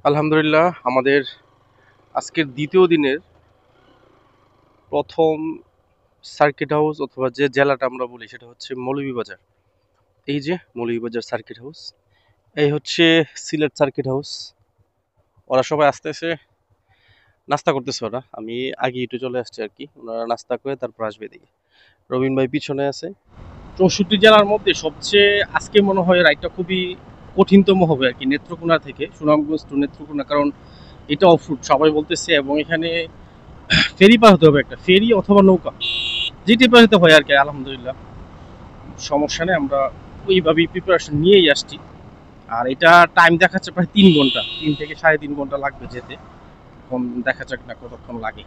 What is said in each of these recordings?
আলহামদুলিল্লাহ আমাদের আজকের দ্বিতীয় দিনের প্রথম সার্কিট হাউস অথবা যে জেলাটা আমরা বলি সেটা হচ্ছে মৌলভীবাজার। এই যে মৌলভীবাজার সার্কিট হাউস, এই হচ্ছে সিলেট সার্কিট হাউস। ওরা সবাই আসতেছে, নাস্তা করতেছে। ওরা আমি আগে একটু চলে আসছি আর কি, ওনারা নাস্তা করে তারপর আসবে এদিকে। রবিন ভাই পিছনে আছে। 64 জেলার মধ্যে সবচেয়ে আজকে মনে হয় রাইডটা খুবই কঠিনতম হবে আর কি, নেত্রকোনা থেকে সুনামগঞ্জ টু নেত্রকোনা, কারণ এটা অফ রুট সবাই বলতেছে, এবং এখানে ফেরি পার হতে হবে, একটা ফেরি অথবা নৌকা, যেটি পার হতে হয় আর কি। আলহামদুলিল্লাহ সমস্যা নেই, আমরা ওইভাবেই প্রিপারেশন নিয়েই আসছি। আর এটা টাইম দেখাচ্ছে প্রায় 3 ঘন্টা, 3 থেকে 3.5 ঘন্টা লাগবে যেতে। এখন দেখা যাক না কতক্ষণ লাগে।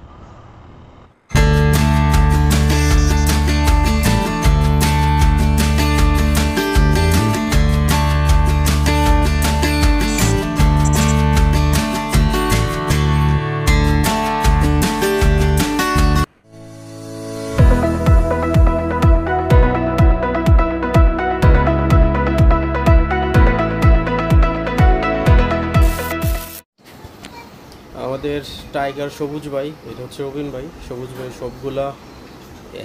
আমাদের টাইগার সবুজ ভাই, এটা হচ্ছে রবিন ভাই, সবুজ ভাই সবগুলা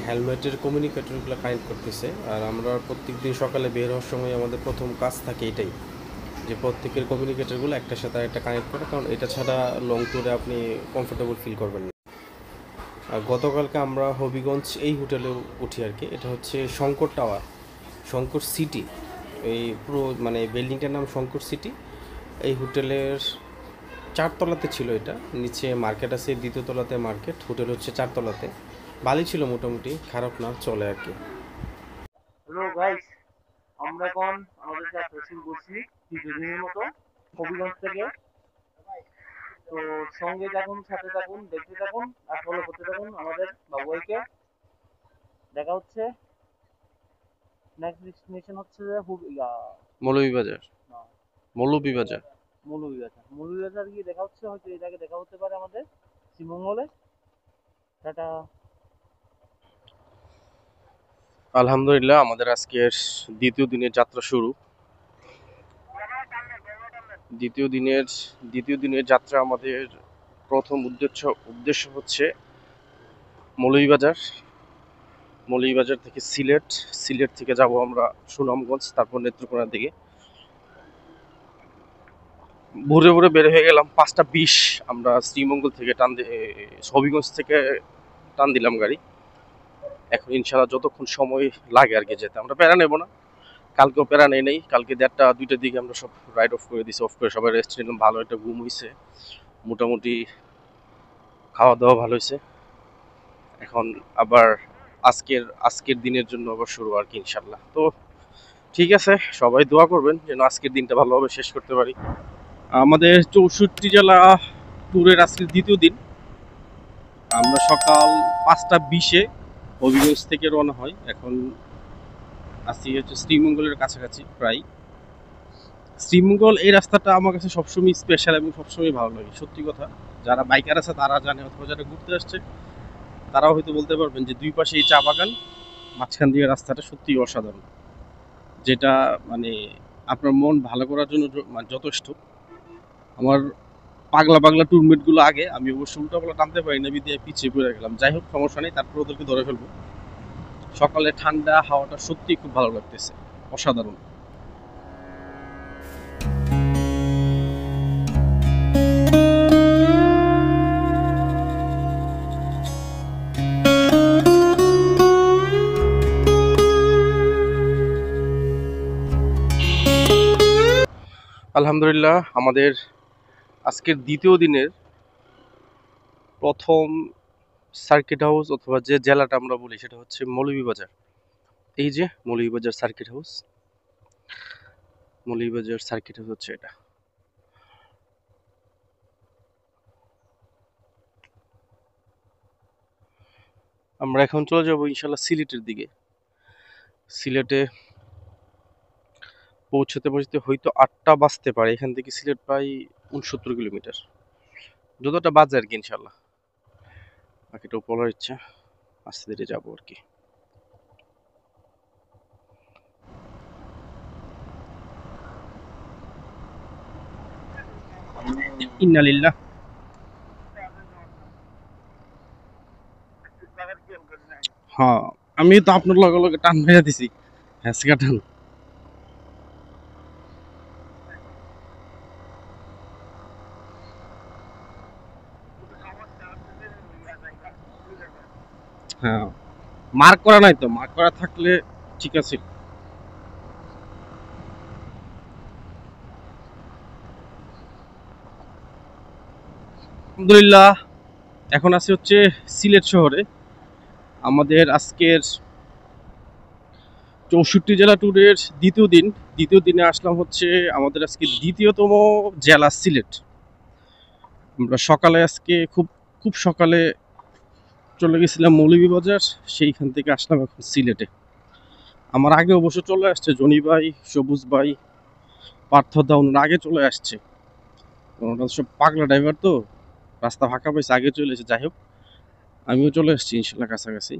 হেলমেটের কমিউনিকেটরগুলো কানেক্ট করতেছে। আর আমরা প্রত্যেক দিন সকালে বের হওয়ার সময় আমাদের প্রথম কাজ থাকে এটাই, যে প্রত্যেকের কমিউনিকেটরগুলো একটার সাথে একটা কানেক্ট করা, কারণ এটা ছাড়া লং ট্যুরে আপনি কমফোর্টেবল ফিল করবেন না। আর গতকালকে আমরা হবিগঞ্জ এই হোটেলে উঠি আর কি, এটা হচ্ছে শঙ্কর টাওয়ার, শঙ্কর সিটি। এই পুরো মানে বিল্ডিংটার নাম শঙ্কর সিটি। এই হোটেলের 4তলাতে ছিল এটা, নিচে মার্কেট আছে, দ্বিতীয় তলাতে মার্কেট, হোটেল হচ্ছে 4তলাতে। ভালোই ছিল মোটামুটি, খারাপ না, চলে আর কি। হ্যালো গাইস, আমরা এখন আমাদের যাত্রা শুরু করছি কিছুদিনের মতো হবিগঞ্জ থেকে। তো সঙ্গে থাকুন, সাথে থাকুন, দেখতে থাকুন আর ফলো করতে থাকুন আমাদের বাবুইকে। দেখা হচ্ছে নেক্সট ডেস্টিনেশন হচ্ছে যে মৌলভীবাজার, না, মৌলভীবাজার। মৌলভীবাজার। মৌলভীবাজার গিয়ে দেখা হচ্ছে, হয়তো এর আগে দেখা হতে পারে আমাদের শ্রীমঙ্গলে। টাটা। আলহামদুলিল্লাহ আমাদের আজকের দ্বিতীয় দিনের যাত্রা শুরু। দ্বিতীয় দিনের দ্বিতীয় দিনের যাত্রা আমাদের প্রথম উদ্দেশ্য হচ্ছে মৌলভীবাজার। মৌলভীবাজার থেকে সিলেট, সিলেট থেকে যাব আমরা সুনামগঞ্জ, তারপর নেত্রকোনার দিকে। ভোরে ভোরে বের হয়ে গেলাম 5টা 20। আমরা শ্রীমঙ্গল থেকে হবিগঞ্জ থেকে টান দিলাম গাড়ি। এখন ইনশাল্লাহ যতক্ষণ সময় লাগে আর কি যেতে, আমরা প্যারা নেবো না। কালকেও প্যারা নেই, কালকে 1:30-2টার দিকে আমরা সব রাইড অফ করে দিছি। অফ করে সবাই রেস্ট নিলাম, ভালো একটা ঘুম হয়েছে, মোটামুটি খাওয়া দাওয়া ভালো হয়েছে। এখন আবার আজকের দিনের জন্য আবার শুরু আর কি ইনশাল্লাহ। তো ঠিক আছে, সবাই দোয়া করবেন যেন আজকের দিনটা ভালোভাবে শেষ করতে পারি। আমাদের 64 জেলা ট্যুরের আজকের দ্বিতীয় দিন। আমরা সকাল 5টা 20-এ হবিগঞ্জ থেকে রওনা হয়। এখন আসছি হচ্ছে শ্রীমঙ্গলের কাছাকাছি প্রায়। শ্রীমঙ্গল এই রাস্তাটা আমার কাছে সবসময় স্পেশাল এবং সবসময় ভালো লাগে, সত্যি কথা। যারা বাইকার আছে তারা জানে, অথবা যারা ঘুরতে আসছে তারাও হয়তো বলতে পারবেন যে দুই পাশে এই চা বাগান, মাঝখান দিয়ে রাস্তাটা সত্যিই অসাধারণ। যেটা মানে আপনার মন ভালো করার জন্য মানে যথেষ্ট। আমার পাগলা পাগলা টুরমেট গুলো আগে, আমি অবশ্য উল্টাপাল্লা টানতে পারি না, বিদিয়ে পিছিয়ে পড়ে গেলাম। যাই হোক, সমস্যা নেই, তারপর ওদেরকে ধরে ফেলবো। সকালে ঠান্ডা হাওয়াটা সত্যিই খুব ভালো লাগতেছে, অসাধারণ। আলহামদুলিল্লাহ আমাদের আজকের দ্বিতীয় দিনের প্রথম সার্কিট হাউস অথবা যে জেলাটা আমরা বলি সেটা হচ্ছে মৌলভীবাজার। এই যে Moulvibazar circuit house, Moulvibazar circuit house হচ্ছে এটা। আমরা এখন চলে যাবো ইনশাল্লাহ সিলেটের দিকে। সিলেটে পৌঁছতে পৌঁছতে হয়তো 8টা বাজতে পারে। এখান থেকে সিলেট প্রায় 69 কিলোমিটার, যতটা বাজে আর কি ইনশাল্লাহ। বাকিটাও বলার ইচ্ছা, আস্তে ধীরে যাবো আর কি। ইন্নালিল্লাহ। হ্যাঁ, আমি তো আপনার লগে লগে টান মেরে দিছি, হ্যাঁ টান। হ্যাঁ, মার্ক করা নাই তো, মার্ক করা থাকলে ঠিক আছে। আলহামদুলিল্লাহ, এখন আছি হচ্ছে সিলেট শহরে। আমাদের আজকের 64 জেলা ট্যুরের দ্বিতীয় দিনে আসলাম হচ্ছে আমাদের আজকে দ্বিতীয়তম জেলা সিলেট। আমরা সকালে আজকে খুব খুব সকালে চলে গেছিলাম মৌলভীবাজার, সেইখান থেকে আসলাম এখন সিলেটে। আমার আগে অবশ্য চলে আসছে জনি ভাই, সবুজ ভাই, পার্থ দা, ওনারা আগে চলে আসছে। ওনারা সব পাগলা ড্রাইভার তো, রাস্তা ফাঁকা পাইছে, আগে চলে এসে। যাই হোক, আমিও চলে আসছি ইনশাল্লাহ কাছাকাছি।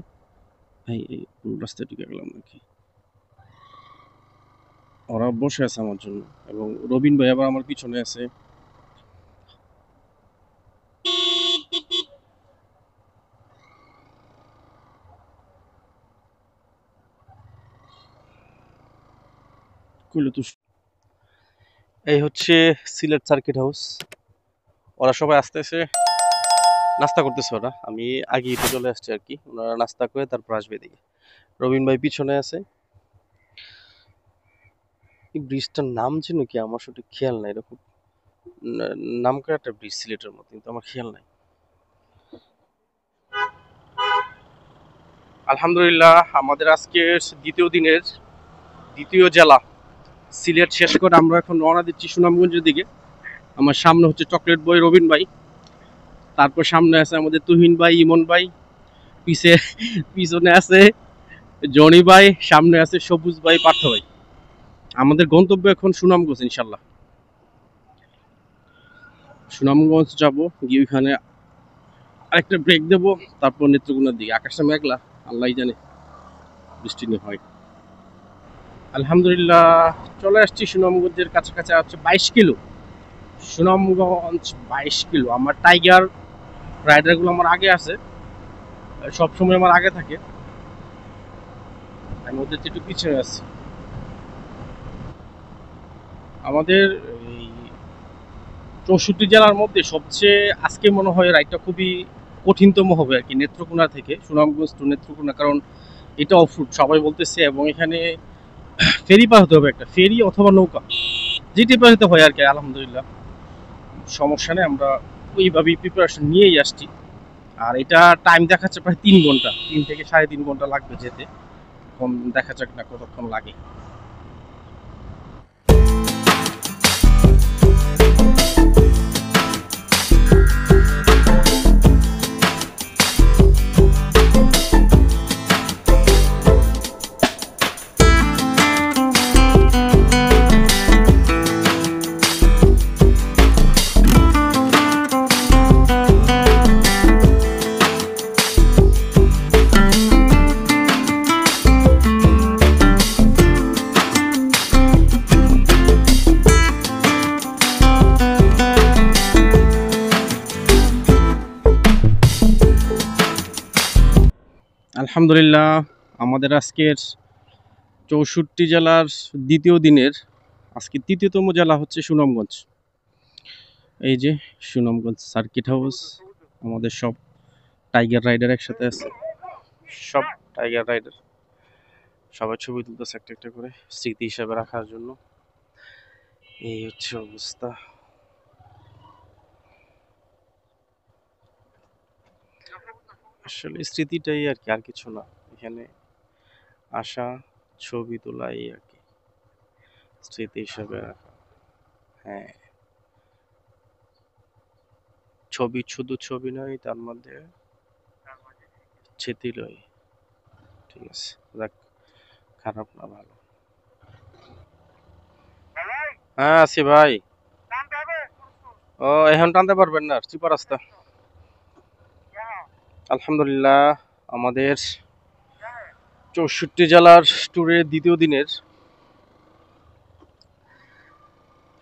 এই রাস্তায় ঢুকে গেলাম নাকি? ওরা বসে আছে আমার জন্য, এবং রবিন ভাই আবার আমার পিছনে আছে। এই হচ্ছে সিলেট সার্কিট হাউস। ওরা সবাই আসতেছে, নাস্তা করতেছে ওরা। আমি আগে একটু চলে আসছি আর কি, ওনারা নাস্তা করে তারপর আসবে এদিকে। রবিন ভাই পিছনে আছে। এই ব্রিজটার নাম যেন কি, আমার সঠিক খেয়াল নাই। এরকম নাম করে একটা ব্রিজ সিলেটের মধ্যে, কিন্তু আমার খেয়াল নাই। আলহামদুলিল্লাহ, আমাদের আজকের দ্বিতীয় দিনের দ্বিতীয় জেলা সিলেট শেষ করে আমরা এখন রওনা দিচ্ছি সুনামগঞ্জের দিকে। আমার সামনে হচ্ছে চকলেট বয় রবিন ভাই, তারপর সামনে আছে আমাদের তুহিন ভাই, ইমন ভাই, পিছনে আছে জনি ভাই, সামনে আছে সবুজ ভাই, পার্থ ভাই। আমাদের গন্তব্য এখন সুনামগঞ্জ ইনশাল্লাহ। সুনামগঞ্জ যাব, গিয়ে ওইখানে আরেকটা ব্রেক দেবো, তারপর নেত্রকোনার দিকে। আকাশটা মেঘলা, আল্লাহ জানে বৃষ্টি নিয়ে হয়। আলহামদুলিল্লাহ, চলে আসছি সুনামগঞ্জের কাছাকাছি। হচ্ছে 22 কিলো সুনামগঞ্জ, 22 কিলো। আমার টাইগার রাইডারগুলো আমার আগে আছে, সবসময় আমার আগে থাকে, আমি ওদের একটু পিছনে আছি। আমাদের এই 64 জেলার মধ্যে সবচেয়ে আজকে মনে হয় রাইডটা খুবই কঠিনতম হবে আর কি, নেত্রকোনা থেকে সুনামগঞ্জ টু নেত্রকোনা। কারণ এটা অফ রুট সবাই বলতেছে, এবং এখানে ফেরি পার হতে হবে, একটা ফেরি অথবা নৌকা, যেটি পার হতে হয় আর কি। আলহামদুলিল্লাহ, সমস্যা নেই, আমরা ওইভাবেই প্রিপারেশন নিয়েই আসছি। আর এটা টাইম দেখাচ্ছে প্রায় 3 ঘন্টা, 3 থেকে 3.5 ঘন্টা লাগবে যেতে। এখন দেখা যাক না কতক্ষণ লাগে। আলহামদুলিল্লাহ, আমাদের আজকের 64 জেলার দ্বিতীয় দিনের আজকে তৃতীয়তম জেলা হচ্ছে সুনামগঞ্জ। এই যে সুনামগঞ্জ সার্কিট হাউস, আমাদের সব টাইগার রাইডার একসাথে আছে, সব টাইগার রাইডার সবাই ছবি তুলতেছে একটা একটা করে স্মৃতি হিসাবে রাখার জন্য। এই হচ্ছে অবস্থা। আসলে স্মৃতিটাই আর কি, আর কিছু না। এখানে আসা, ছবি তোলা, এই আর কি, স্মৃতি হিসাবে রাখা। হ্যাঁ, ছবি শুধু ছবি নয়, তার মধ্যে স্মৃতি লয়। ঠিক আছে, যাক, খারাপ না, ভালো। হ্যাঁ আছি ভাই। ও, এখন টানতে পারবেন না, চিপা রাস্তা। আলহামদুলিল্লাহ, আমাদের 64 জেলার ট্যুরের দ্বিতীয় দিনের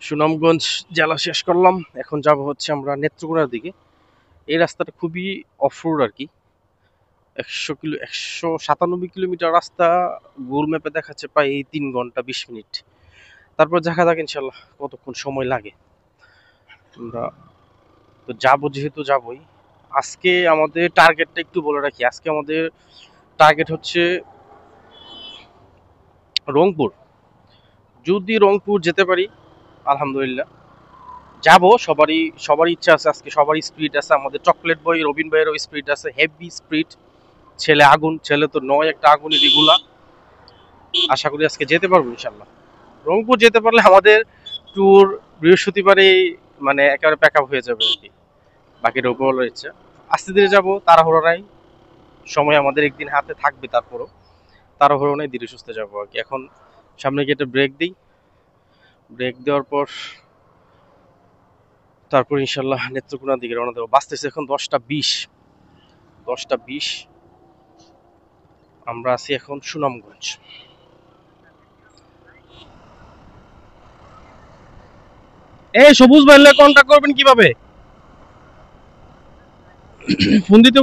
সুনামগঞ্জ জেলা শেষ করলাম, এখন যাব হচ্ছে আমরা নেত্রকোনার দিকে। এই রাস্তাটা খুবই অফরোড আর কি, 197 কিলোমিটার রাস্তা, গুগল ম্যাপে দেখাচ্ছে প্রায় 3 ঘন্টা 20 মিনিট। তারপর দেখা যাক ইনশাল্লাহ কতক্ষণ সময় লাগে। আমরা তো যাবো, যেহেতু যাবোই। আজকে আমাদের টার্গেটটা একটু বলে রাখি, আজকে আমাদের টার্গেট হচ্ছে রংপুর। যদি রংপুর যেতে পারি আলহামদুলিল্লাহ যাব। সবারই ইচ্ছা আছে, আজকে সবারই স্পিড আছে। আমাদের চকলেট বয় রবিন ভাইয়েরও স্পিড আছে, হেভি স্পিড। ছেলে আগুন, ছেলে তো নয় একটা আগুন এগুলা। আশা করি আজকে যেতে পারবো ইনশাল্লাহ। রংপুর যেতে পারলে আমাদের ট্যুর বৃহস্পতিবারে মানে একেবারে প্যাক আপ হয়ে যাবে আর কি। বাকিটা উপরওয়ালার ইচ্ছা। আস্তে ধীরে যাবো, তাড়াহুড়ো নাই। সময় আমাদের একদিন হাতে থাকবে, তারপরও তাড়াহুড়ো নাই, ধীরে সুস্থে যাবো আর কি। এখন সামনে গিয়ে একটা ব্রেক দিই, ব্রেক দেওয়ার পর তারপর ইনশাল্লাহ নেত্রকোনার দিকে রওনা দেবো। বাঁচতেছে এখন 10টা 20। 10টা 20, আমরা আছি এখন সুনামগঞ্জ। এই সবুজ ভাইলে কন্টাক্ট করবেন কিভাবে? ফোন দিতে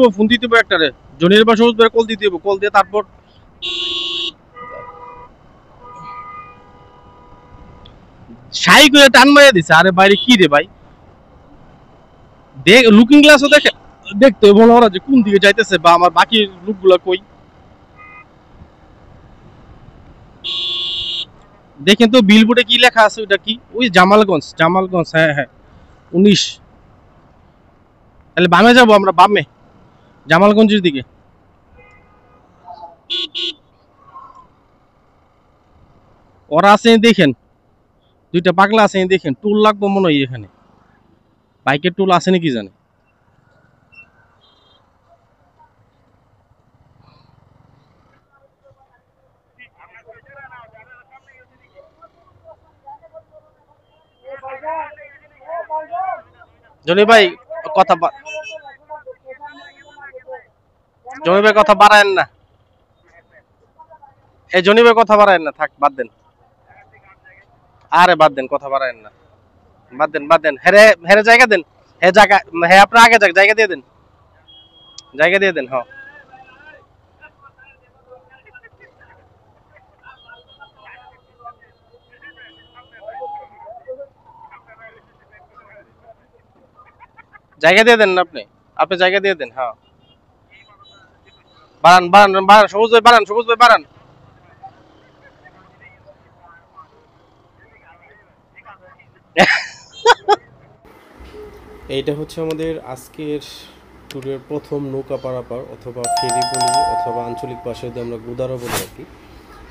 হবে একটা রে, জনির বা সবুজ ভাই কল দিতে হবে, কল দিয়ে তারপর শাই করে টান মারিয়ে দিছে। আরে বাইরে কি রে ভাই, দেখ লুকিং গ্লাসও দেখে, দেখতে বলো ওরা যে কোন দিকে যাইতেছে বা আমার বাকি লোকগুলা কই। দেখেন তো বিলবোর্ডে কি লেখা আছে, ওইটা কি? ওই জামালগঞ্জ, জামালগঞ্জ, হ্যাঁ হ্যাঁ 19। তাহলে বামে যাবো আমরা, বামে জামালগঞ্জের দিকে। ওরা আছে দেখেন, দুইটা পাগলা আছে দেখেন, টুল লাগবো মনে হয় এখানে। বাইকের টুল আছে নাকি জানে। জনি ভাই কথা জনি ভাই কথা বাড়ায়েন না, এই জনি ভাই কথা বাড়ায়েন না, থাক বাদ দেন। আরে বাদ দেন, কথা বাড়ায়েন না, বাদ দেন। হেরে হেরে জায়গা দেন। হে জায়গা, হে আপনার আগে যাক, জায়গা দিয়ে দেন, জায়গা দিয়ে দেন। হ্যাঁ জায়গা দিয়ে দেন না, আপনি আপনি জায়গা দিয়ে দেন। হ্যাঁ বাড়ান বাড়ান বাড়ান, সবুজ ভাই বাড়ান, সবুজ ভাই বাড়ান। এইটা হচ্ছে আমাদের আজকের ট্যুরের প্রথম নৌকা পারাপার, অথবা ফেরি বলি, অথবা আঞ্চলিক ভাষায় দিয়ে আমরা গুদারও বলি আর কি।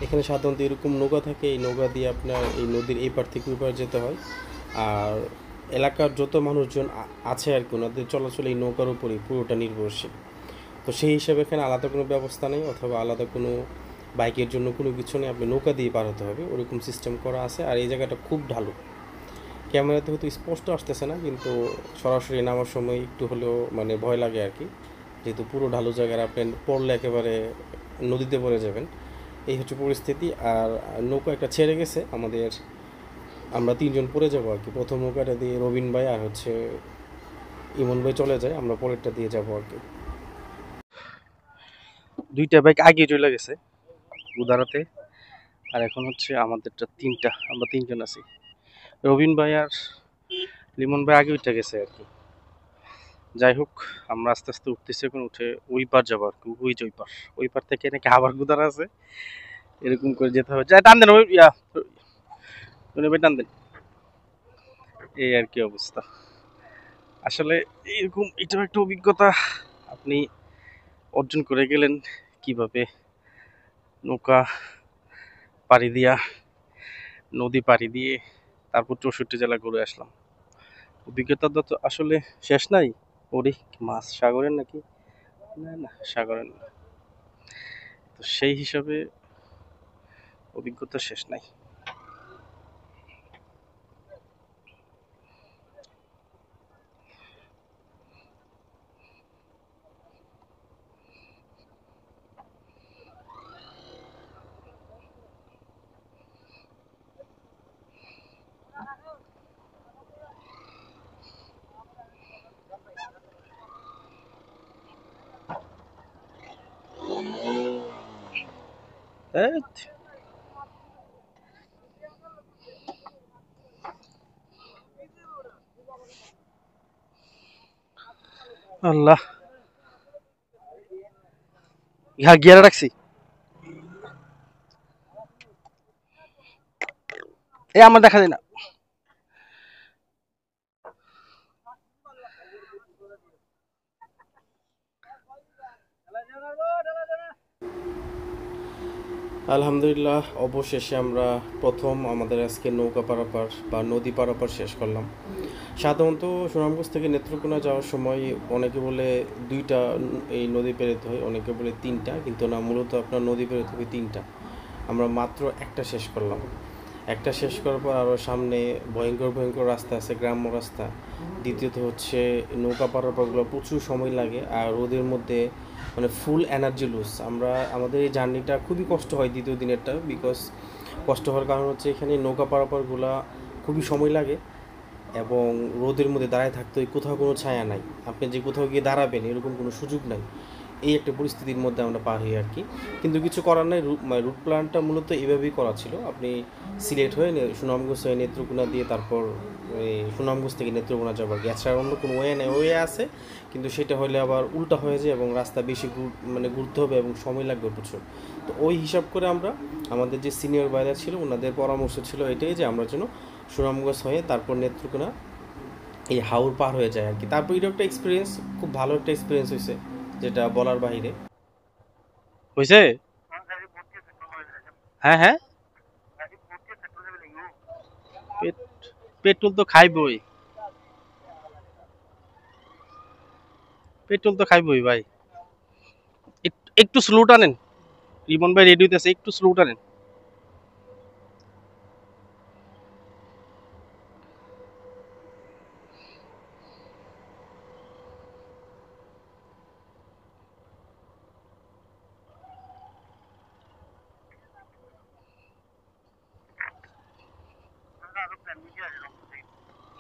এখানে সাধারণত এরকম নৌকা থাকে, এই নৌকা দিয়ে আপনার এই নদীর এই পার থেকে ওই পার যেতে হয়। আর এলাকার যত মানুষজন আছে আর কি, ওনাদের চলাচল এই নৌকার উপরেই পুরোটা নির্ভরশীল। তো সেই হিসাবে এখানে আলাদা কোনো ব্যবস্থা নেই, অথবা আলাদা কোনো বাইকের জন্য কোনো কিছু নেই, আপনি নৌকা দিয়ে পার হতে হবে, ওরকম সিস্টেম করা আছে। আর এই জায়গাটা খুব ঢালু, ক্যামেরাতে হয়তো স্পষ্ট আসতেছে না, কিন্তু সরাসরি নামার সময় একটু হলেও মানে ভয় লাগে আর কি, যেহেতু পুরো ঢালু জায়গায় আপনি পড়লে একেবারে নদীতে পড়ে যাবেন। এই হচ্ছে পরিস্থিতি। আর নৌকা একটা ছেড়ে গেছে আমাদের, আমরা তিনজন পড়ে যাবো আর কি। প্রথম নৌকাটা দিয়ে রবিন ভাই আর হচ্ছে ইমন ভাই চলে যায়, আমরা পরেরটা দিয়ে যাবো আর কি। দুইটা বাইক আগে চলে গেছে উদারাতে, আর এখন হচ্ছে আমাদেরটা তিনটা, আমরা তিনজন আছি। রবিন ভাই আর লিমন ভাই আগে উঠে গেছে আর কি। যাই হোক, আমরা আস্তে আস্তে উঠতেছি, এখন উঠে ওই পার যাবো আর কি, ওই যে ওই পার থেকে নাকি আবার গুদার আছে, এরকম করে যেতে হবে। যাই টান দেন, ওই রবিন ভাই টান দেন। এই আর কি অবস্থা। আসলে এরকম এটাও একটা অভিজ্ঞতা, আপনি অর্জন করে গেলেন কিভাবে নৌকা পাড়ি দিয়া, নদী পাড়ি দিয়ে তারপর 64 জেলা ঘুরে আসলাম। অভিজ্ঞতা তো আসলে শেষ নাই। ওরে মাছ সাগরের নাকি, না না সাগরের না, তো সেই হিসাবে অভিজ্ঞতা শেষ নাই। ধ্যাৎ। আল্লাহ, ইহা গিয়ারে রাখছি। এ আমার দেখা যায় না। আলহামদুলিল্লাহ, অবশেষে আমরা প্রথম আমাদের আজকে নৌকা পারাপার বা নদী পারাপার শেষ করলাম। সাধারণত সুনামগঞ্জ থেকে নেত্রকোনা যাওয়ার সময় অনেকে বলে দুইটা এই নদী পেরোতে হয়, অনেকে বলে তিনটা, কিন্তু না, মূলত আপনার নদী পেরোতে হবে তিনটা। আমরা মাত্র একটা শেষ করলাম। একটা শেষ করার পর আরও সামনে ভয়ঙ্কর ভয়ঙ্কর রাস্তা আছে, গ্রাম্য রাস্তা। দ্বিতীয়ত হচ্ছে নৌকা পারাপারগুলো প্রচুর সময় লাগে, আর রোদের মধ্যে মানে ফুল এনার্জি লুজ। আমাদের এই জার্নিটা খুবই কষ্ট হয় দ্বিতীয় দিনেরটা, বিকজ কষ্ট হওয়ার কারণ হচ্ছে এখানে নৌকা পারাপারগুলো খুবই সময় লাগে এবং রোদের মধ্যে দাঁড়ায় থাকতে হয়, কোথাও কোনো ছায়া নাই, আপনি যে কোথাও গিয়ে দাঁড়াবেন এরকম কোনো সুযোগ নাই। এই একটা পরিস্থিতির মধ্যে আমরা পার হই আর কি। কিন্তু কিছু করার নাই, রুট প্ল্যানটা মূলত এইভাবেই করা ছিল। আপনি সিলেট হয়ে সুনামগঞ্জ হয়ে নেত্রকোনা দিয়ে তারপর সুনামগঞ্জ থেকে নেত্রকোনা যাবার গ্যাস ছাড়ার অন্য কোনো ওয়ে নেই, ওয়ে আছে, কিন্তু সেটা হলে আবার উল্টা হয়ে যায় এবং রাস্তা বেশি ঘুরতে হবে এবং সময় লাগবে প্রচুর। তো ওই হিসাব করে আমরা, আমাদের যে সিনিয়র বাইরা ছিল ওনাদের পরামর্শ ছিল এটাই যে আমরা যেন সুনামগঞ্জ হয়ে তারপর নেত্রকোনা এই হাওর পার হয়ে যায় আর কি। তারপর এটা একটা এক্সপিরিয়েন্স, খুব ভালো একটা এক্সপিরিয়েন্স হয়েছে, যেটা বলার বাহিরে। হয়েছে? হ্যাঁ হ্যাঁ, পেট্রোল তো খাইবই, পেট্রোল তো খাইবই ভাই। একটু স্লো টানেন, রিমন ভাই রেডি হইতেছে, একটু স্লো টানেন।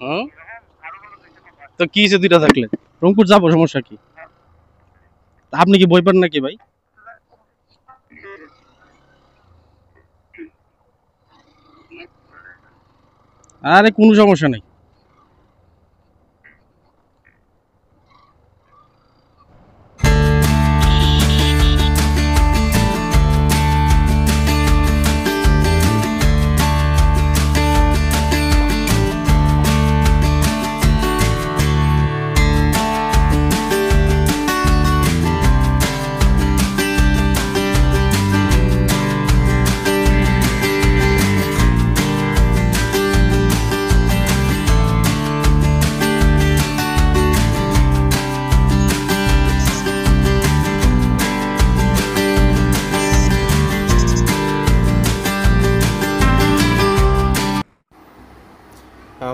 হুম, তো কি হয়েছে দুইটা থাকলে? রংপুর যাবো, সমস্যা কি? আপনি কি বই পান নাকি ভাই? আরে কোনো সমস্যা নেই।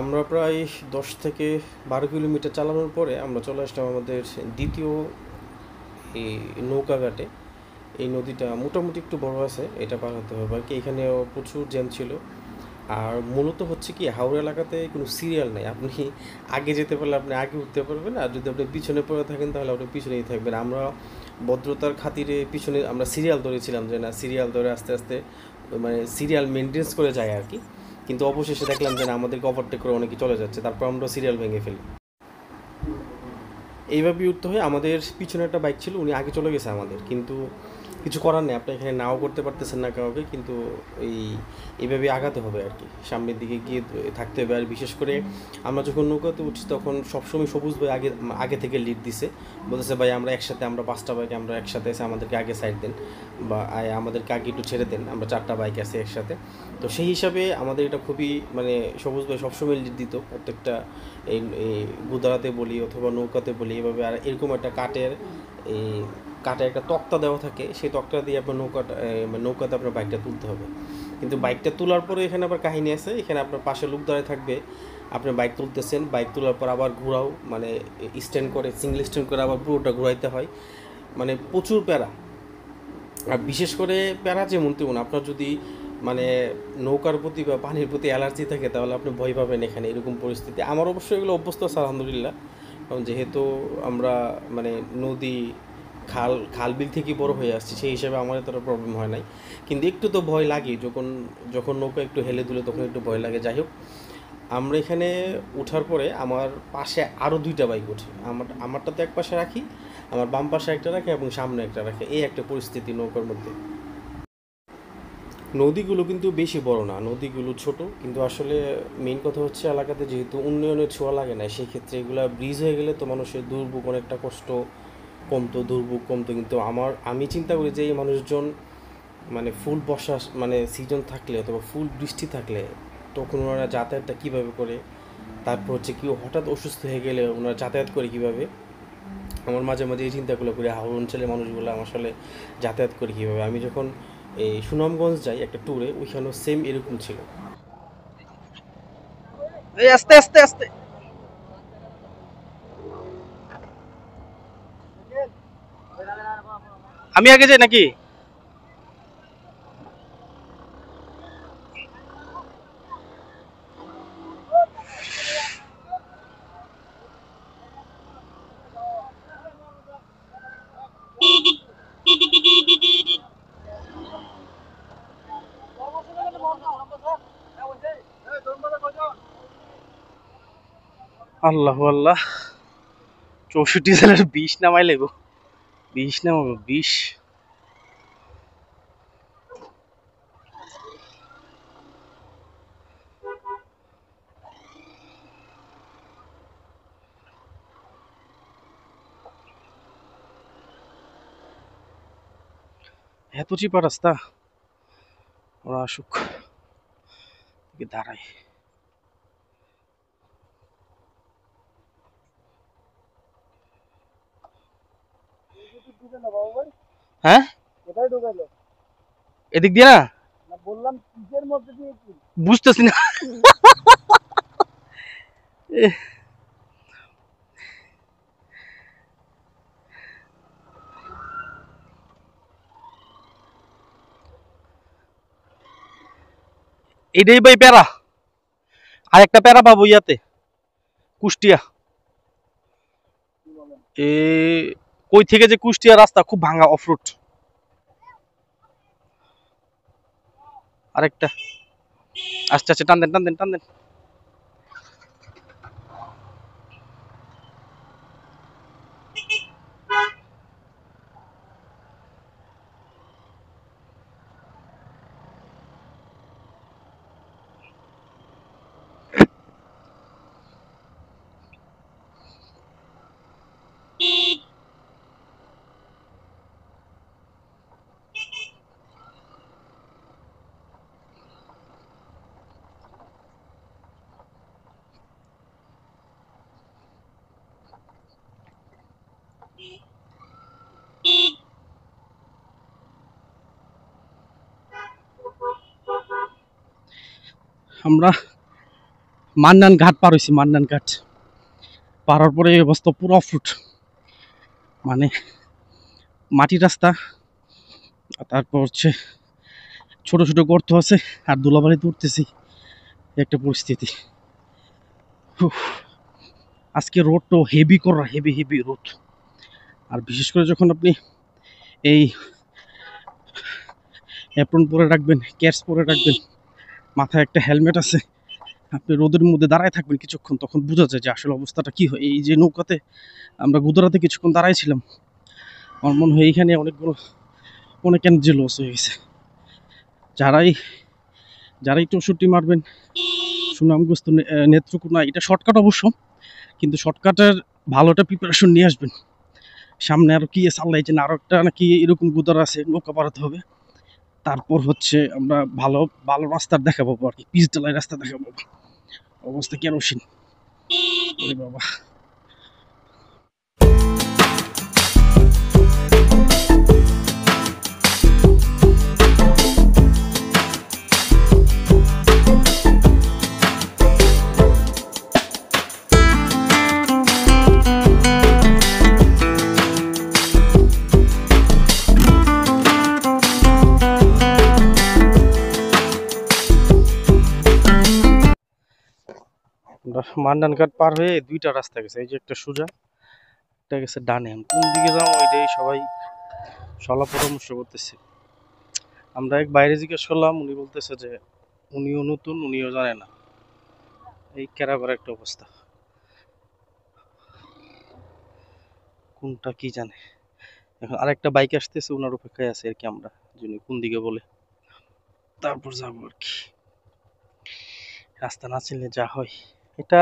আমরা প্রায় 10 থেকে 12 কিলোমিটার চালানোর পরে আমরা চলে আসলাম আমাদের দ্বিতীয় এই নৌকাঘাটে। এই নদীটা মোটামুটি একটু বড় আছে, এটা পার হতে হবে আর কি। এখানেও প্রচুর জ্যাম ছিল। আর মূলত হচ্ছে কি, হাওড়া এলাকাতে কোনো সিরিয়াল নেই, আপনি আগে যেতে পারলে আপনি আগে উঠতে পারবেন, আর যদি আপনি পিছনে পড়ে থাকেন তাহলে আপনি পিছনেই থাকবেন। আমরা ভদ্রতার খাতিরে পিছনে আমরা সিরিয়াল ধরেছিলাম, যে না, সিরিয়াল ধরে আস্তে আস্তে মানে সিরিয়াল মেনটেন্স করে যায় আর কি। কিন্তু অবশেষে দেখলাম যে না, আমাদেরকে ওভারটেক করে অনেকে চলে যাচ্ছে, তারপর আমরা সিরিয়াল ভেঙে ফেলি। এইভাবেই উঠতে হয়। আমাদের পিছনে একটা বাইক ছিল, উনি আগে চলে গেছে আমাদের, কিন্তু কিছু করার নেই, আপনি এখানে নাও করতে পারতেছেন না কাউকে, কিন্তু এইভাবে আগাতে হবে আর কি, সামনের দিকে গিয়ে থাকতে হবে। আর বিশেষ করে আমরা যখন নৌকাতে উঠছি তখন সবসময় সবুজ ভাই আগে আগে থেকে লিড দিছে, বলতেছে ভাই আমরা একসাথে, আমরা 5টা বাইক আমরা একসাথে আছে, আমাদেরকে আগে সাইড দেন বা আমাদেরকে আগে একটু ছেড়ে দেন, আমরা 4টা বাইক আছে একসাথে। তো সেই হিসাবে আমাদের এটা খুবই মানে সবুজ ভাই সবসময় লিড দিত প্রত্যেকটা এই গুদারাতে বলি অথবা নৌকাতে বলি এভাবে। আর এরকম একটা এই কাঠে একটা তক্তা দেওয়া থাকে, সেই তক্তা দিয়ে আপনার নৌকাতে আপনার বাইকটা তুলতে হবে। কিন্তু বাইকটা তোলার পরে এখানে আবার কাহিনী আছে, এখানে আপনার পাশে লোক দাঁড়িয়ে থাকবে, আপনি বাইক তুলতেছেন, বাইক তোলার পর আবার ঘোরাও, মানে স্ট্যান্ড করে, সিঙ্গেল স্ট্যান্ড করে আবার পুরোটা ঘোরাইতে হয়, মানে প্রচুর প্যারা। আর বিশেষ করে প্যারা যেমন তেমন, আপনার যদি মানে নৌকার প্রতি বা পানির প্রতি অ্যালার্জি থাকে তাহলে আপনি ভয় পাবেন এখানে, এরকম পরিস্থিতি। আমার অবশ্যই এগুলো অভ্যস্ত আছে আলহামদুলিল্লাহ, কারণ যেহেতু আমরা মানে নদী খাল খাল বিল থেকে বড় হয়ে আসছি, সেই হিসাবে আমার এতটা প্রবলেম হয় নাই। কিন্তু একটু তো ভয় লাগে, যখন যখন নৌকা একটু হেলে দুলে তখন একটু ভয় লাগে। যাই হোক, আমরা এখানে ওঠার পরে আমার পাশে আরও 2টা বাইক ওঠে। আমারটাতে এক পাশে রাখি, আমার বাম পাশে একটা রাখে এবং সামনে একটা রাখে। এই একটা পরিস্থিতি নৌকার মধ্যে। নদীগুলো কিন্তু বেশি বড় না, নদীগুলো ছোট, কিন্তু আসলে মেইন কথা হচ্ছে এলাকাতে যেহেতু উন্নয়নের ছোঁয়া লাগে না, সেই ক্ষেত্রে এগুলা ব্রিজ হয়ে গেলে তো মানুষের দুর্ভোগ অনেকটা কষ্ট কমতো, দুর্ভোগ কমতো। কিন্তু আমি চিন্তা করি যে এই মানুষজন মানে ফুল বর্ষা মানে সিজন থাকলে অথবা ফুল বৃষ্টি থাকলে তখন ওনারা যাতায়াতটা কীভাবে করে, তারপর হচ্ছে কেউ হঠাৎ অসুস্থ হয়ে গেলে ওনারা যাতায়াত করে কীভাবে। আমার মাঝে মাঝে এই চিন্তাগুলো করি হাওড় অঞ্চলের মানুষগুলো আসলে যাতায়াত করে কীভাবে। আমি যখন এই সুনামগঞ্জ যাই একটা ট্যুরে, ওইখানেও সেম এরকম ছিল। এই আস্তে আস্তে আস্তে। আমি আগে যাই নাকি? আল্লাহ আল্লাহ, 64 জেলার 20 নামাই লেগো, 20 নামাবো 20। এত চিপা রাস্তা, ওরা আসুক, দাঁড়াই। হ্যাঁ, এদিক দিয়ে না বললাম কিসের মধ্যে দিয়ে কি বুঝতেছি না। এটাই ভাই প্যারা, আর একটা প্যারা পাবো ইয়াতে কুষ্টিয়া। এ কই থেকে যে কুষ্টিয়া রাস্তা খুব ভাঙা, অফরোড। আরেকটা আচ্ছা আচ্ছা, টান দেন টান দেন টান দেন। আমরা মান্নান ঘাট পার হয়েছি, মান্নান ঘাট পার হওয়ার পরে এই অবস্থা পুরো অফরোড, মানে মাটির রাস্তা, তারপর হচ্ছে ছোট ছোট গর্ত আছে আর ধুলাবালিতে উঠতেছি, একটা পরিস্থিতি। উফ, আজকে রোডটা হেভি করা, হেভি হেভি রোড। আর বিশেষ করে যখন আপনি এই অ্যাপ্রন পরে রাখবেন, ক্যাটস পরে রাখবেন, মাথায় একটা হেলমেট আছে, আপনি রোদের মধ্যে দাঁড়ায় থাকবেন কিছুক্ষণ, তখন বোঝা যায় যে আসলে অবস্থাটা কি হয়। এই যে নৌকাতে আমরা গুজরাতে কিছুক্ষণ দাঁড়াইছিলাম, আমার মনে হয় এইখানে অনেক এনার্জি লস হয়ে গেছে। যারাই 64 মারবেন, সুনামগঞ্জ নেত্রকোনা, এটা শর্টকাট অবশ্য, কিন্তু শর্টকাটের ভালোটা প্রিপারেশন নিয়ে আসবেন। সামনে আরো কি আছে আল্লাহ জানে, আরো একটা নাকি এরকম গুদার আছে, নৌকা পারাতে হবে। তারপর হচ্ছে আমরা ভালো ভালো রাস্তার দেখা পাবো আর কি, পিচ ঢালাই রাস্তা দেখা পাবো। অবস্থা কেরোসিন বাবা। মান্নান ঘাট পার হয়ে 2টা রাস্তা গেছে, এই যে একটা সোজা, একটা গেছে ডানে, এখন কোন দিকে যাবো ওইটাই সবাই সলা পরামর্শ করতেছে। আমরা এক বাইরে জিজ্ঞেস করলাম, উনি বলতেছে যে উনিও নতুন, উনিও জানে না। এই কেরাবার একটা অবস্থা, কোনটা কি জানে। এখন আরেকটা বাইক আসতেছে, ওনার অপেক্ষায় আছে আর কি আমরা, যিনি কোন দিকে বলে তারপর যাবো আর কি। রাস্তা না চিনলে যা হয়, এটা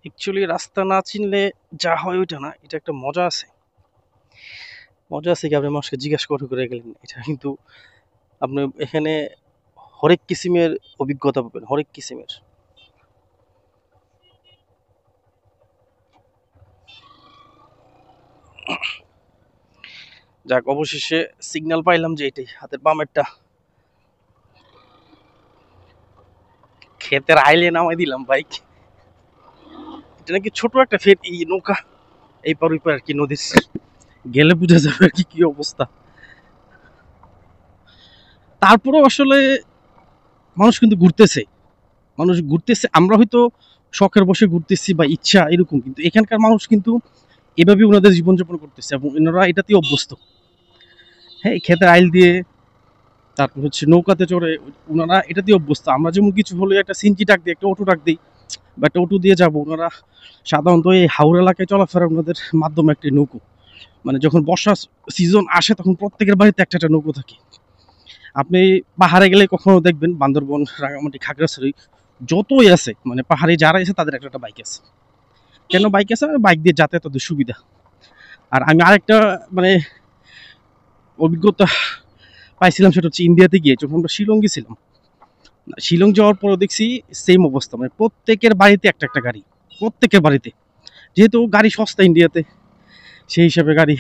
অ্যাকচুয়ালি রাস্তা না চিনলে যা হয় ওইটা না, এটা একটা মজা আছে। মজা আছে কি, আপনি মানুষকে জিজ্ঞাসা করে করে গেলেন, এটা কিন্তু আপনি এখানে হরেক কিসিমের অভিজ্ঞতা পাবেন, হরেক কিসিমের। যাক, অবশেষে সিগন্যাল পাইলাম যে এটাই হাতের বামেরটা। ক্ষেতের আইলে নামাই দিলাম বাইক। এটা নাকি ছোট একটা ফেরি নৌকা, এই পার ওই পার আর কি নদীর, গেলে বোঝা যাবে আর কি কি অবস্থা। তারপরেও আসলে মানুষ কিন্তু ঘুরতেছে, মানুষ ঘুরতেছে। আমরা হয়তো শখের বসে ঘুরতেছি বা ইচ্ছা এরকম, কিন্তু এখানকার মানুষ কিন্তু এভাবে ওনাদের জীবনযাপন করতেছে এবং ওনারা এটাতেই অভ্যস্ত। হ্যাঁ, এই ক্ষেতের আইল দিয়ে, তারপর হচ্ছে নৌকাতে চড়ে, ওনারা এটাতেই অভ্যস্ত। আমরা যেমন কিছু হলে একটা সিনজি ডাক দিই, একটা অটো ডাক দিই বা একটা অটো দিয়ে যাবো, ওনারা সাধারণত এই হাওড় এলাকায় চলাফেরা ওনাদের মাধ্যমে একটি নৌকো। মানে যখন বর্ষা সিজন আসে তখন প্রত্যেকের বাড়িতে একটা একটা নৌকো থাকে। আপনি পাহাড়ে গেলে কখনো দেখবেন বান্দরবন, রাঙামাটি, খাগড়াছড়ি যতই আছে, মানে পাহাড়ে যারা আছে তাদের একটা একটা বাইক আছে। কেন বাইক আছে? বাইক দিয়ে যাতায়াতের সুবিধা। আর আমি আরেকটা মানে অভিজ্ঞতা পাইছিলাম, সেটা হচ্ছে ইন্ডিয়াতে গিয়ে যখন আমরা শিলং গেছিলাম। শিলং যাওয়ার পরও দেখছি সেম অবস্থা, মানে প্রত্যেকের বাড়িতে একটা একটা গাড়ি, প্রত্যেকের বাড়িতে। যেহেতু গাড়ি সস্তা ইন্ডিয়াতে, সেই হিসাবে গাড়ি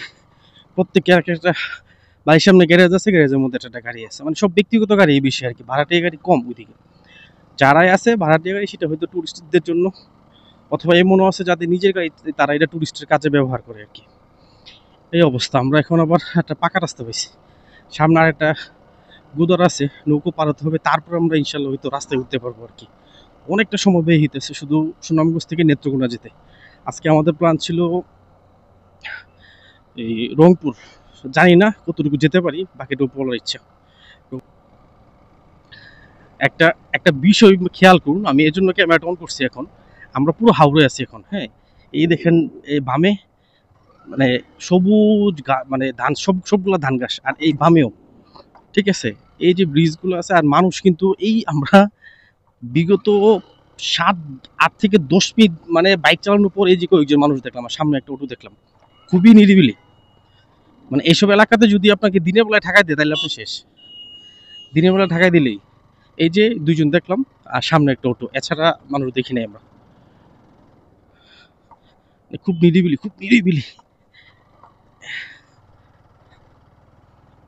প্রত্যেকের একটা একটা বাড়ির সামনে গ্যারেজ আছে, গ্যারেজের মধ্যে একটা গাড়ি আছে। মানে সব ব্যক্তিগত গাড়ি এই বিষয়ে আর কি, ভাড়াটিয়া গাড়ি কম ওইদিকে। যারাই আছে ভাড়াটিয়া গাড়ি, সেটা হয়তো টুরিস্টদের জন্য, অথবা এমনও আছে যাদের নিজের গাড়ি, তারা এটা টুরিস্টের কাজে ব্যবহার করে আর কি। এই অবস্থা। আমরা এখন আবার একটা পাকা রাস্তা পাইছি, সামনে আর একটা গুদর আছে, নৌকো পার হতে হবে, তারপর আমরা ইনশাল্লাহ হয়তো রাস্তায় উঠতে পারবো আর কি। অনেকটা সময় ব্যয় হইতেছে শুধু সুনামগঞ্জ থেকে নেত্রকোনা যেতে। আজকে আমাদের প্ল্যান ছিল এই রংপুর, জানি না কতটুকু যেতে পারি, বাকিটা বলার ইচ্ছা। একটা একটা বিষয় খেয়াল করুন, আমি এই জন্য ক্যামেরাটা অন করছি এখন। আমরা পুরো হাওড়ে আছি এখন। হ্যাঁ, এই দেখেন, এই বামে মানে সবুজ মানে ধান, সবগুলা ধান গাছ, আর এই বামেও ঠিক আছে, এই যে ব্রিজগুলো আছে। আর মানুষ কিন্তু এই আমরা বিগত 7-8 থেকে 10 মিনিট মানে বাইক চালানোর পর এই যে কয়েকজন মানুষ দেখলাম, আর সামনে একটা অটো দেখলাম, খুবই নিরিবিলি। মানে এইসব এলাকাতে যদি আপনাকে দিনের বেলায় ঢাকায় দেয় তাহলে আপনি শেষ। দিনের বেলা ঢাকায় দিলেই এই যে দুইজন দেখলাম আর সামনে একটা অটো, এছাড়া মানুষ দেখি নাই আমরা। খুব নিরিবিলি, খুব নিরিবিলি।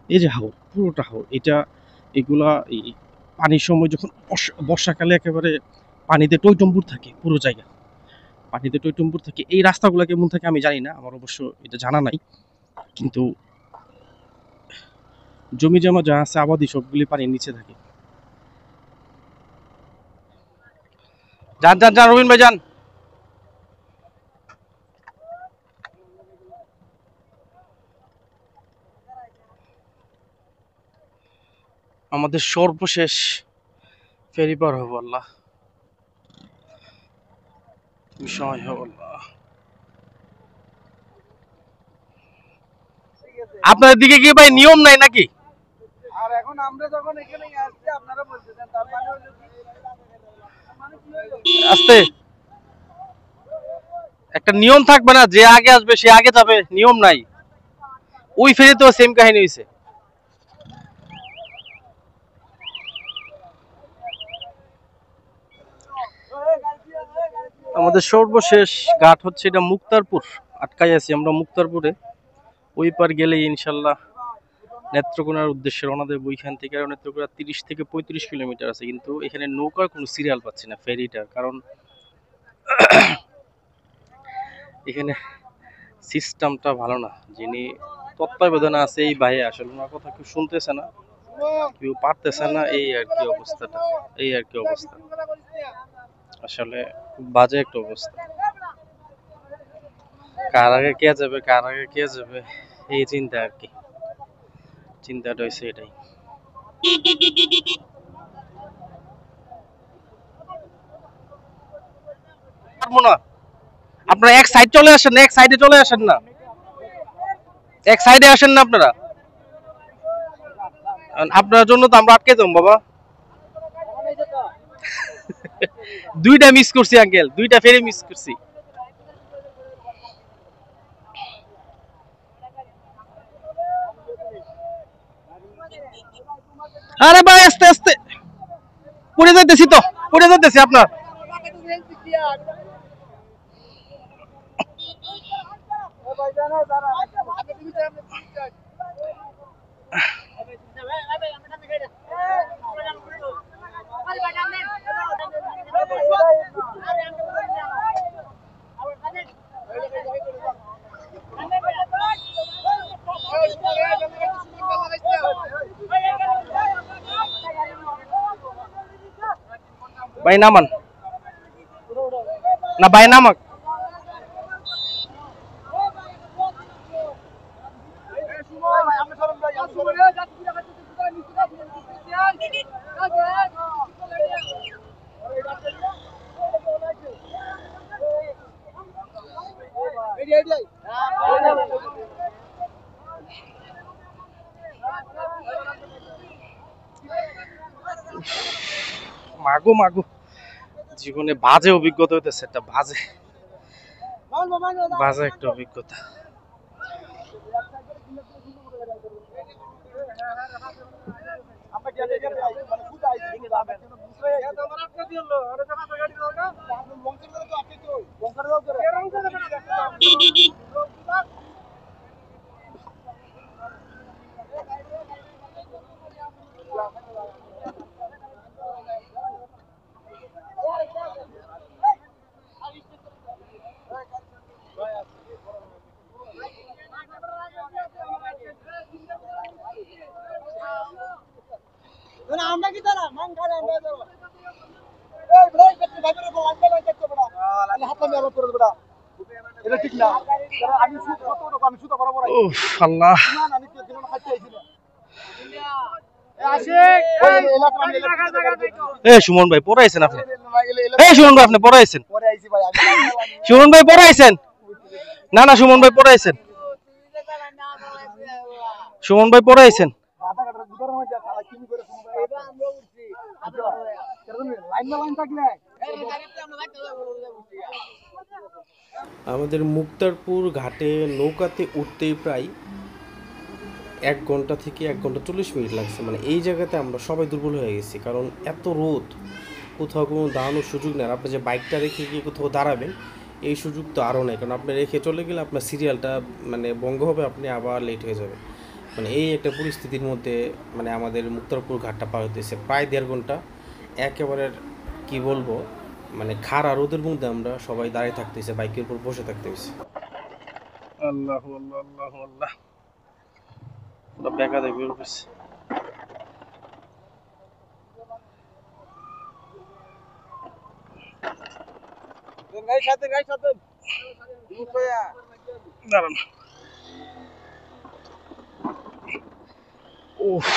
এই যে হাওর, পুরোটা হাওর এটা। এগুলা এই পানির সময় যখন বর্ষাকালে একেবারে পানিতে টইটম্বুর থাকে পুরো জায়গা, পানিতে টইটম্বুর থাকে। এই রাস্তাগুলো কেমন থাকে আমি জানি না, আমার অবশ্য এটা জানা নাই, কিন্তু জমি জমা যা আছে আবাদি সবগুলি পানির নিচে থাকে। যান যান যান রবিন ভাই যান। আমাদের সর্বশেষ ফেরি পার হবো, আল্লাহ সময় হবো আল্লাহ। আপনাদের দিকে কি ভাই নিয়ম নাই নাকি? আর এখন আমরা যখন এখানে আসছি আপনারা বলতেছেন, তার মানে হলো কি, মানে কি হলো? আস্তে, একটা নিয়ম থাকবে না, যে আগে আসবে সে আগে যাবে, নিয়ম নাই। ওই ফেরিতেও সেম কাহিনী হয়েছে। আমাদের সর্বশেষ ঘাট হচ্ছে এটা মুক্তারপুর, আটকাই আছি আমরা মুক্তারপুরে। ওই পার গেলেই ইনশাল্লাহ নেত্রকোনার উদ্দেশ্যে রওনা দেবো। ওইখান থেকে আর নেত্রকোনা 30 থেকে 35 কিলোমিটার আছে, কিন্তু এখানে নৌকার কোনো সিরিয়াল পাচ্ছি না, ফেরিটার। কারণ এখানে সিস্টেমটা ভালো না। যিনি তত্ত্বাবধানে আছে এই ভাই, আসলে ওনার কথা কেউ শুনতেছে না, কেউ পারতেছে না, এই আর কি অবস্থাটা, এই আর কি অবস্থা। আসলে খুব বাজে একটা অবস্থা। কার আগে কে যাবে, কার আগে কে যাবে, এই চিন্তা আর কি। চিন্তাটা হয়েছে এটাই। পারবো না, আপনারা এক সাইড চলে আসেন না, এক সাইডে চলে আসেন না, এক সাইডে আসেন না আপনারা। আপনার জন্য তো আমরা আটকে যাবো বাবা। দুইটা মিস করছি আঙ্কেল, দুইটা ফেরি মিস করছি। আরে ভাই আস্তে আস্তে, পড়ে যাইতেছি তো, পড়ে যাইতেছি আপনার। ভাই নামান না, ভাই নামাক। মাগো মাগো, জীবনে বাজে অভিজ্ঞতা হইতেছে, একটা বাজে বাজে একটা অভিজ্ঞতা। আমরা কি তারা মান খালে আমরা দেবো এই ব্রেক করতে ভাইরে বল আনতে লাগতে তো বড় আমি হাত আমি আবার করে দেবো এটা ঠিক না আমি শুট কত আমি শুট করাবো না। উফ আল্লাহ, আমি কি জীবন খাইতে আইছি না এ আশিক এই এলাকা আমি এলাকা এ সুমন ভাই পড়াইছেন আপনি, এই সুমন ভাই আপনি পড়াইছেন, পরে আইছি ভাই আমি সুমন ভাই পড়াইছেন, না না সুমন ভাই পড়াইছেন, সুমন ভাই পড়াইছেন। আধা ঘন্টার ভিতরে মধ্যে তালা কি করে শুনবো এটা আমরা উঠছি লাইন না লাইন থাকলে এই গাড়িতে আমরা লাগতে যাবো। আমাদের মুক্তারপুর ঘাটে নৌকাতে উঠতেই প্রায় 1 ঘন্টা থেকে 1 ঘন্টা 40 মিনিট লাগছে। মানে এই জায়গাতে আমরা সবাই দুর্বল হয়ে গেছি, কারণ এত রোদ, কোথাও কোনো দাঁড়ানোর সুযোগ নেই। আপনি যে বাইকটা রেখে গিয়ে কোথাও দাঁড়াবেন এই সুযোগ তো আরও নেই, কারণ আপনি রেখে চলে গেলে আপনার সিরিয়ালটা মানে ভঙ্গ হবে, আপনি আবার লেট হয়ে যাবে। মানে এই একটা পরিস্থিতির মধ্যে মানে আমাদের মুক্তারপুর ঘাটটা পার হতেছে প্রায় 1.5 ঘন্টা। একেবারে কি বলবো, মানে খাড়া রোদের মধ্যে আমরা সবাই দাঁড়িয়ে থাকতেছি, বাইকের উপর বসে থাকতে হয়েছে। আল্লাহ আল্লাহ আল্লাহ আল্লাহ, পুরো বেকা দেখবে উঠেছে। গাই সাথে দাঁড়ান, উফ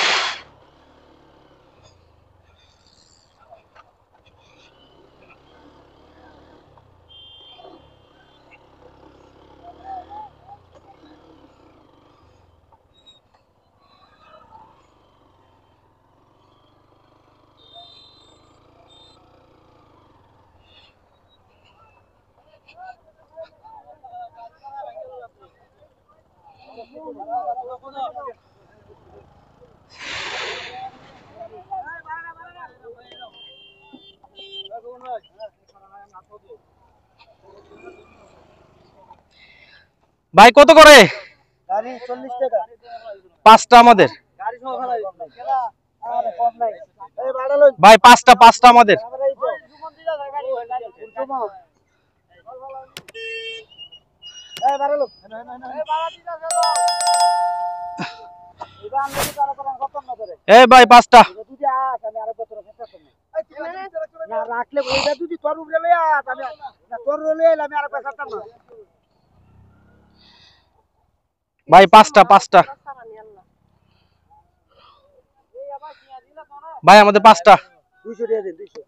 ভাই কত করে? গাড়ি 40 টাকা, 5টা আমাদের গাড়ি সহ ফেলাই কেলা আরে কম নাই এই ভাড়া লই ভাই, 5টা আমাদের। সুমন দিদা গাড়ি সুমন এই ভাড়া লই এই ভাড়া দিদা চলো এটা আমরা কি তারা কত না করে এই ভাই 5টা যদি আস আমি আরেক বছর ফেরত না রাখলে ওইটা যদি তোর উপরে লইয়া আমি না তোর লইয়া আমি আরেক বছর না ভাই পাঁচটা পাঁচটা ভাই আমাদের পাঁচটা। 200 টাকা দেন 200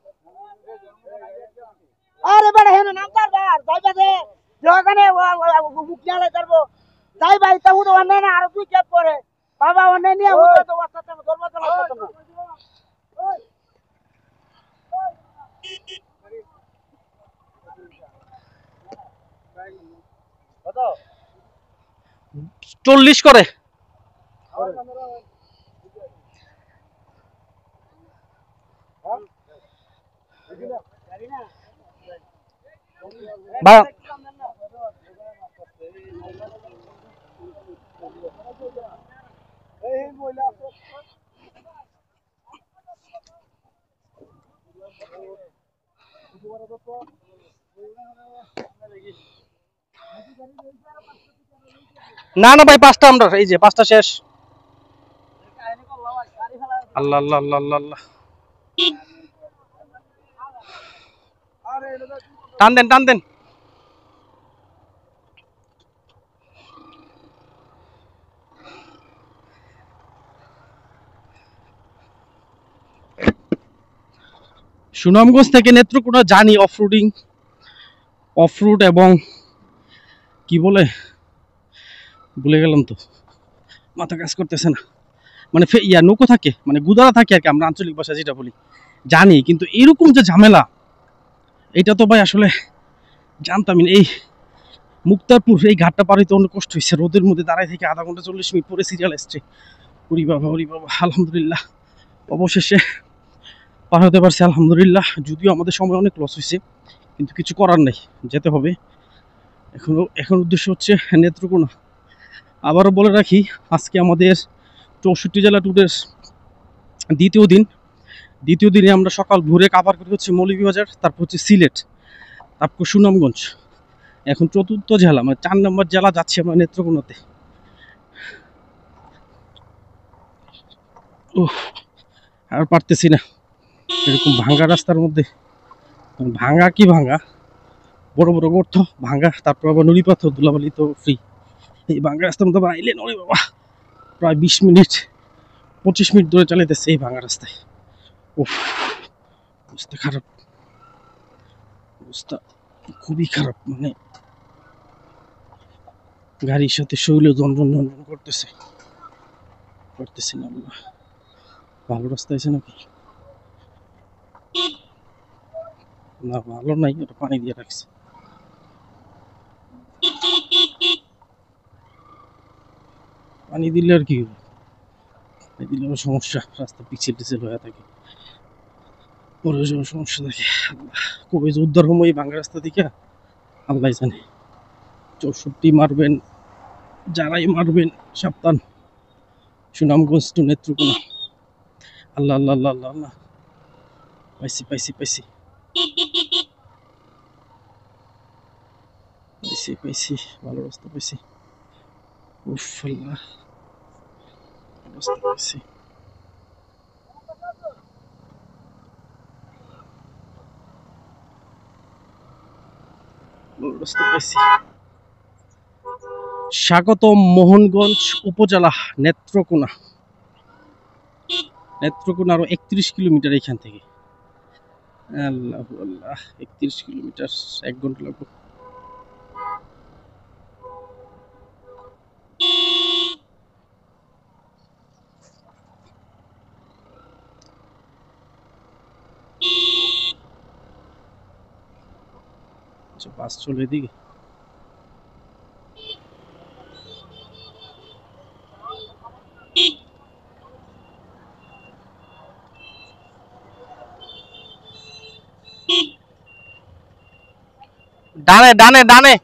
আরে বড় হেন নামদার বার যাইবা দে যেখানে মুখিয়ালে করব যাই ভাই তা উড়ো না না আর তুই কে করে বাবা ওনে নিয়ে উড়ো তো ওয়াস্তা তো ধর্ম তো লাগতো না কত 40 করে ভাই। এই মহিলা আছে না না ভাই পাঁচটা আমরা এই যে পাঁচটা শেষ। আল্লাহ আল্লাহ আল্লাহ আল্লাহ আল্লাহ টান দেন টান দেন। সুনামগঞ্জ থেকে নেত্রকোনা জানি অফরোড এবং কি বলে ভুলে গেলাম তো, মাথা কাজ করতেছে না। মানে নৌকো থাকে মানে গুদারা থাকে আর কি, আমরা আঞ্চলিক ভাষা যেটা বলি জানি, কিন্তু এরকম যে ঝামেলা এটা তো ভাই আসলে জানতাম না। এই মুক্তারপুর এই ঘাটটা পার হইতে অনেক কষ্ট হয়েছে, রোদের মধ্যে দাঁড়ায় থেকে আধা ঘন্টা 40 মিনিট পরে সিরিয়াল এসছে। ওরি বাবা আলহামদুলিল্লাহ অবশেষে পার হতে পারছি আলহামদুলিল্লাহ। যদিও আমাদের সময় অনেক লস হয়েছে, কিন্তু কিছু করার নাই, যেতে হবে। এখন উদ্দেশ্য হচ্ছে নেত্রকোনা। আবারও বলে রাখি, আজকে আমাদের 64 জেলা ট্যুরের দ্বিতীয় দিনে আমরা সকাল ভোরে কাভার করে হচ্ছে মৌলভীবাজার, তারপর হচ্ছে সিলেট, তারপর সুনামগঞ্জ। এখন চতুর্থ জেলা মানে 4 নম্বর জেলা যাচ্ছি আমরা নেত্রকোনাতে। আর পারতেছি না এরকম ভাঙ্গা রাস্তার মধ্যে, ভাঙ্গা কি ভাঙ্গা, বড় বড় গর্ত ভাঙ্গা, তারপর আবার নুড়ি পাথর ধুলাবালি তো ফ্রি। এই ভাঙ্গা রাস্তার মধ্যে আইলে নড়ে বাবা, প্রায় 20 মিনিট 25 মিনিট ধরে চালাইতেছে এই ভাঙ্গা রাস্তায়। উফ, অবস্থা খারাপ, অবস্থা খুবই খারাপ। মানে গাড়ির সাথে শরীরে ঝনঝন করতেছে, পারতেছি না। ভালো রাস্তা আছে নাকি? না ভালো নাই, ওটা পানি দিয়ে রাখছে। পানি দিলে আর কি হবে, পানি দিলে সমস্যা, রাস্তা পিছিয়ে টিছিল হয়ে থাকে, পরে সমস্যা থাকে। কবে যে উদ্ধার হবো এই ভাঙ্গা রাস্তা থেকে আল্লাহ জানে। 64 মারবেন, যারাই মারবেন সাবধান। সুনামগঞ্জ টু নেত্রকোনা। আল্লাহ আল্লাহ আল্লাহ আল্লাহ আল্লাহ, পাইছি পাইছি পাইছি পাইছি পাইছি, ভালো রাস্তা পাইছি। উফ আল্লাহ, রাস্তা পাইছি। রাস্তা পাইছি। স্বাগতম মোহনগঞ্জ উপজেলা নেত্রকোনা। আরো 31 কিলোমিটার এখান থেকে। আল্লাহ আল্লাহ, 31 কিলোমিটার, 1 ঘন্টা লাগবে। বাস চলে এদিকে। ডানে ডানে ডানে।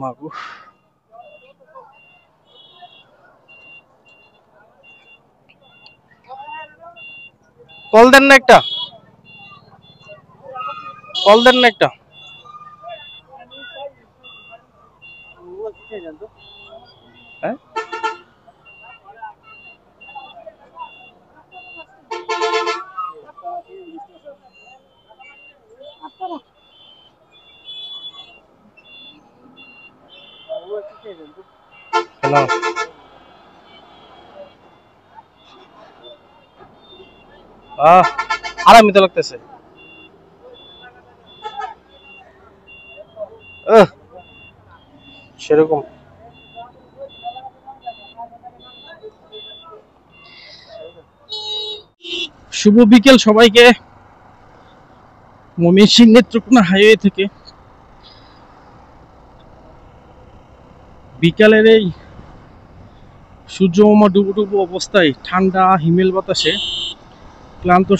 মাগো কল দেন না একটা, কল দেন না একটা। হ্যাঁ হ্যালো, আরামই তো লাগতেছে। সেরকম শুভ বিকেল সবাইকে। ময়মনসিংহ নেত্রকোনা হাইওয়ে থেকে বিকালের এই সূর্যমামা ডুবু ডুবু অবস্থায় ঠান্ডা হিমেল বাতাসে ক্লান্ত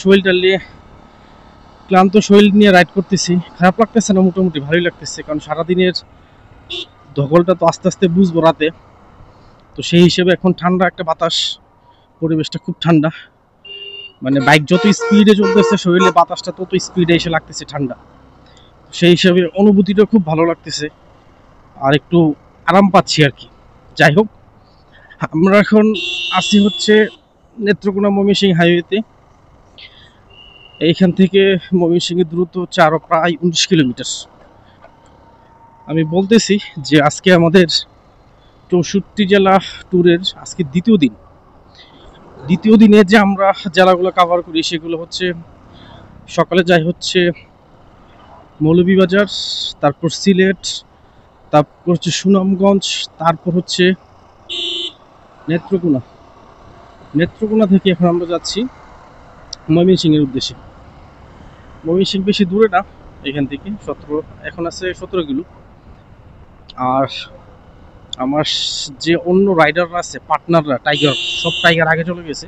শরীর নিয়ে রাইড করতেছি। খারাপ লাগতেছে না, মোটামুটি ভালোই লাগতেছে, কারণ সারাদিনের ধকলটা তো আস্তে আস্তে বুঝবো রাতে। তো সেই হিসেবে এখন ঠান্ডা একটা বাতাস, পরিবেশটা খুব ঠান্ডা, মানে বাইক যত স্পিডে চলতেছে শরীরে বাতাসটা তত স্পিডে এসে লাগতেছে ঠান্ডা। সেই হিসাবে অনুভূতিটা খুব ভালো লাগতেছে আর একটু আরাম পাচ্ছি আর কি। যাই হোক, আমরা এখন আসি হচ্ছে নেত্রকোনা ময়মনসিংহ হাইওয়েতে। এইখান থেকে ময়মনসিংহের দূরত্ব হচ্ছে আরও প্রায় 19 কিলোমিটার। আমি বলতেছি যে আজকে আমাদের 64 জেলা ট্যুরের আজকে দ্বিতীয় দিনে যে আমরা জেলাগুলো কভার করি সেগুলো হচ্ছে সকালে যাই হচ্ছে মৌলভীবাজার, তারপর সিলেট, তারপর হচ্ছে সুনামগঞ্জ, তারপর হচ্ছে নেত্রকোনা থেকে এখন আমরা যাচ্ছি ময়মনসিংহের উদ্দেশ্যে। ময়মনসিংহ বেশি দূরে না এখান থেকে, এখন আছে 17 কিলো। আর আমার যে অন্য রাইডাররা আছে, পার্টনাররা, সব টাইগার আগে চলে গেছে,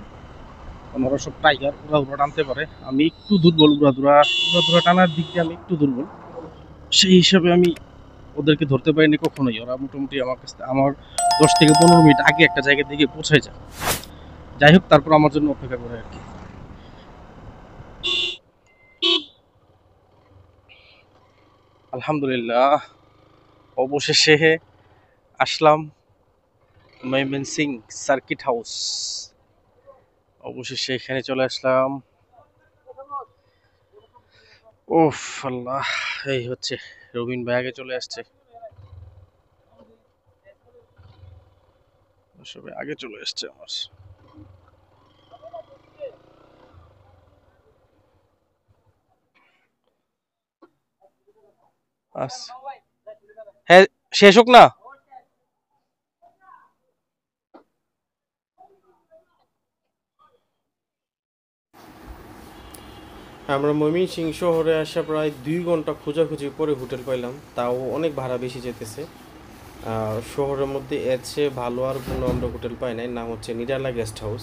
ওরা সব টাইগার, ওরা টানতে পারে। আমি একটু দুর্বল, উড়াধুরা টানার দিক দিয়ে আমি একটু দুর্বল, সেই হিসাবে আমি ওদেরকে ধরতে পারিনি কখনোই। ওরা মোটামুটি আমার 10 থেকে 15 মিনিট আগে একটা জায়গার দিকে পৌঁছায় যায়। যাই হোক, তারপর আমার জন্য অপেক্ষা করে আর কি। আলহামদুলিল্লাহ, অবশেষে আসলাম ময়মনসিংহ সার্কিট হাউস। অবশেষে এখানে চলে আসলাম। ওফ আল্লাহ, এই হচ্ছে রবিন ভাই আগে চলে আসছে, সবাই আগে চলে আসছে আমার। হ্যাঁ, শেষ হোক না। আমরা ময়মনসিংহ শহরে আসা প্রায় 2 ঘন্টা খোঁজাখুঁজি পরে হোটেল পাইলাম, তাও অনেক ভাড়া বেশি যেতেছে। শহরের মধ্যে এর চেয়ে ভালো আর কোনো আমরা হোটেল পাই নাই, নাম হচ্ছে নিরালা গেস্ট হাউস।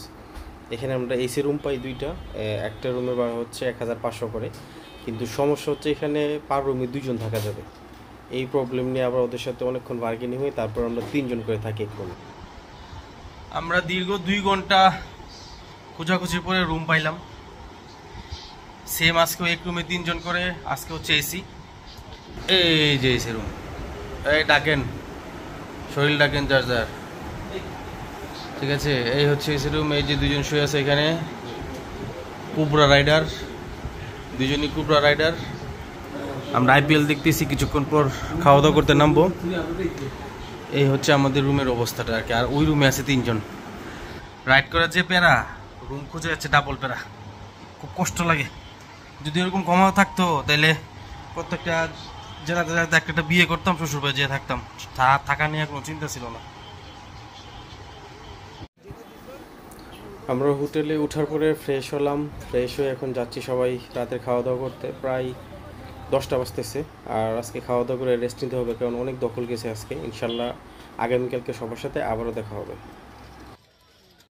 এখানে আমরা এসি রুম পাই 2টা, একটা রুমের ভাড়া হচ্ছে 1500 করে। কিন্তু সমস্যা হচ্ছে এখানে পার রুমে 2 জন থাকা যাবে। এই প্রবলেম নিয়ে আবার ওদের সাথে অনেকক্ষণ বার্গেনিং হয়ে তারপর আমরা 3 জন করে থাকি এক রুমে। আমরা দীর্ঘ 2 ঘন্টা খোঁজাখুঁজি পরে রুম পাইলাম। সেম আজকেও এক রুমে 3 জন করে, আজকে হচ্ছে এসি। এই যে এসি রুম, এই ডাকেন, শরীর ডাকেন যার যার, ঠিক আছে। এই হচ্ছে এসি রুম। এই যে 2 জন শুয়ে আছে এখানে, কুবরা রাইডার, 2 জনই কুবরা রাইডার। আমরা আইপিএল দেখতেছি, কিছুক্ষণ পর খাওয়া দাওয়া করতে নামবো। এই হচ্ছে আমাদের রুমের অবস্থাটা আর কি। আর ওই রুমে আছে 3 জন। রাইড করার যে প্যারা, রুম খুঁজে যাচ্ছে ডাবল প্যারা, খুব কষ্ট লাগে। যদি এরকম কমাও থাকতো তাহলে প্রত্যেকটা জেলাতে একটা বিয়ে করতাম, শ্বশুর বাড়ি যেয়ে থাকতাম, থাকা নিয়ে কোনো চিন্তা ছিল না। আমরা হোটেলে ওঠার পরে ফ্রেশ হলাম, ফ্রেশ হয়ে এখন যাচ্ছি সবাই রাতের খাওয়া দাওয়া করতে। প্রায় 10টা বাজতেছে। আর আজকে খাওয়া দাওয়া করে রেস্ট নিতে হবে, কারণ অনেক দখল গেছে আজকে। ইনশাল্লাহ আগামীকালকে সবার সাথে আবারও দেখা হবে।